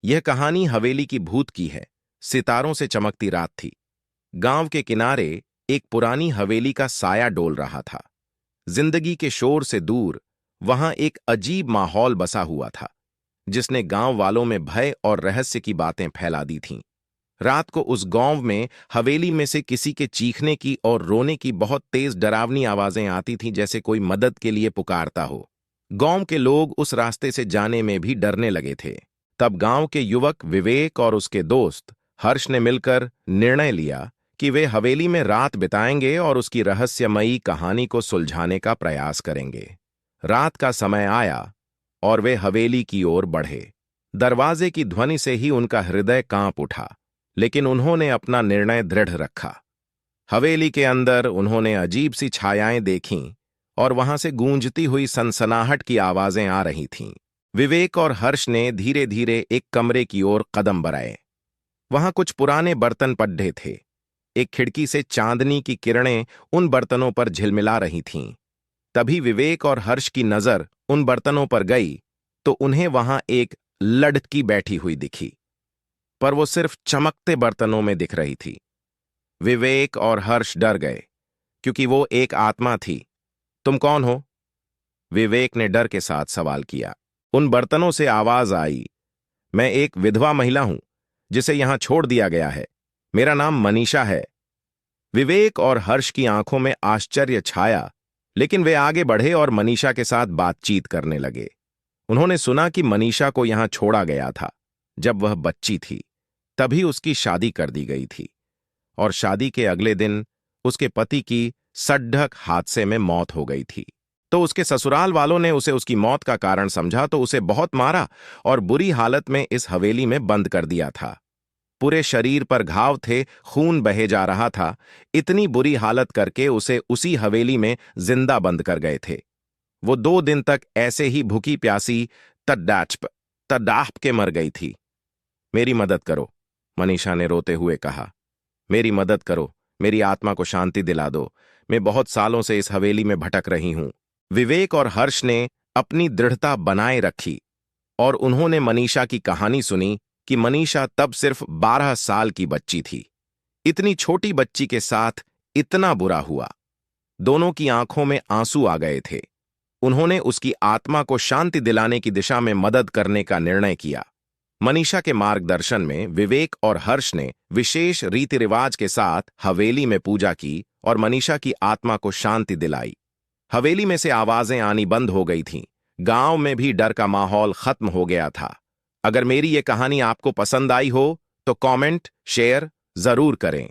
यह कहानी हवेली की भूत की है। सितारों से चमकती रात थी। गांव के किनारे एक पुरानी हवेली का साया डोल रहा था। जिंदगी के शोर से दूर वहां एक अजीब माहौल बसा हुआ था, जिसने गांव वालों में भय और रहस्य की बातें फैला दी थीं। रात को उस गांव में हवेली में से किसी के चीखने की और रोने की बहुत तेज डरावनी आवाजें आती थीं, जैसे कोई मदद के लिए पुकारता हो। गांव के लोग उस रास्ते से जाने में भी डरने लगे थे। तब गांव के युवक विवेक और उसके दोस्त हर्ष ने मिलकर निर्णय लिया कि वे हवेली में रात बिताएंगे और उसकी रहस्यमयी कहानी को सुलझाने का प्रयास करेंगे। रात का समय आया और वे हवेली की ओर बढ़े। दरवाजे की ध्वनि से ही उनका हृदय कांप उठा, लेकिन उन्होंने अपना निर्णय दृढ़ रखा। हवेली के अंदर उन्होंने अजीब सी छायाएं देखीं और वहां से गूंजती हुई सनसनाहट की आवाजें आ रही थीं। विवेक और हर्ष ने धीरे धीरे एक कमरे की ओर कदम बढ़ाए। वहां कुछ पुराने बर्तन पड्ढे थे। एक खिड़की से चांदनी की किरणें उन बर्तनों पर झिलमिला रही थीं। तभी विवेक और हर्ष की नजर उन बर्तनों पर गई तो उन्हें वहां एक लड़की बैठी हुई दिखी, पर वो सिर्फ चमकते बर्तनों में दिख रही थी। विवेक और हर्ष डर गए, क्योंकि वो एक आत्मा थी। तुम कौन हो? विवेक ने डर के साथ सवाल किया। उन बर्तनों से आवाज आई, मैं एक विधवा महिला हूं, जिसे यहां छोड़ दिया गया है। मेरा नाम मनीषा है। विवेक और हर्ष की आंखों में आश्चर्य छाया, लेकिन वे आगे बढ़े और मनीषा के साथ बातचीत करने लगे। उन्होंने सुना कि मनीषा को यहां छोड़ा गया था जब वह बच्ची थी। तभी उसकी शादी कर दी गई थी और शादी के अगले दिन उसके पति की सड़क हादसे में मौत हो गई थी। तो उसके ससुराल वालों ने उसे उसकी मौत का कारण समझा तो उसे बहुत मारा और बुरी हालत में इस हवेली में बंद कर दिया था। पूरे शरीर पर घाव थे, खून बहे जा रहा था। इतनी बुरी हालत करके उसे उसी हवेली में जिंदा बंद कर गए थे। वो 2 दिन तक ऐसे ही भूखी प्यासी तड़ाप के मर गई थी। मेरी मदद करो, मनीषा ने रोते हुए कहा। मेरी मदद करो, मेरी आत्मा को शांति दिला दो। मैं बहुत सालों से इस हवेली में भटक रही हूं। विवेक और हर्ष ने अपनी दृढ़ता बनाए रखी और उन्होंने मनीषा की कहानी सुनी कि मनीषा तब सिर्फ 12 साल की बच्ची थी। इतनी छोटी बच्ची के साथ इतना बुरा हुआ। दोनों की आंखों में आंसू आ गए थे। उन्होंने उसकी आत्मा को शांति दिलाने की दिशा में मदद करने का निर्णय किया। मनीषा के मार्गदर्शन में विवेक और हर्ष ने विशेष रीति रिवाज के साथ हवेली में पूजा की और मनीषा की आत्मा को शांति दिलाई। हवेली में से आवाजें आनी बंद हो गई थीं। गांव में भी डर का माहौल खत्म हो गया था। अगर मेरी ये कहानी आपको पसंद आई हो तो कमेंट, शेयर जरूर करें।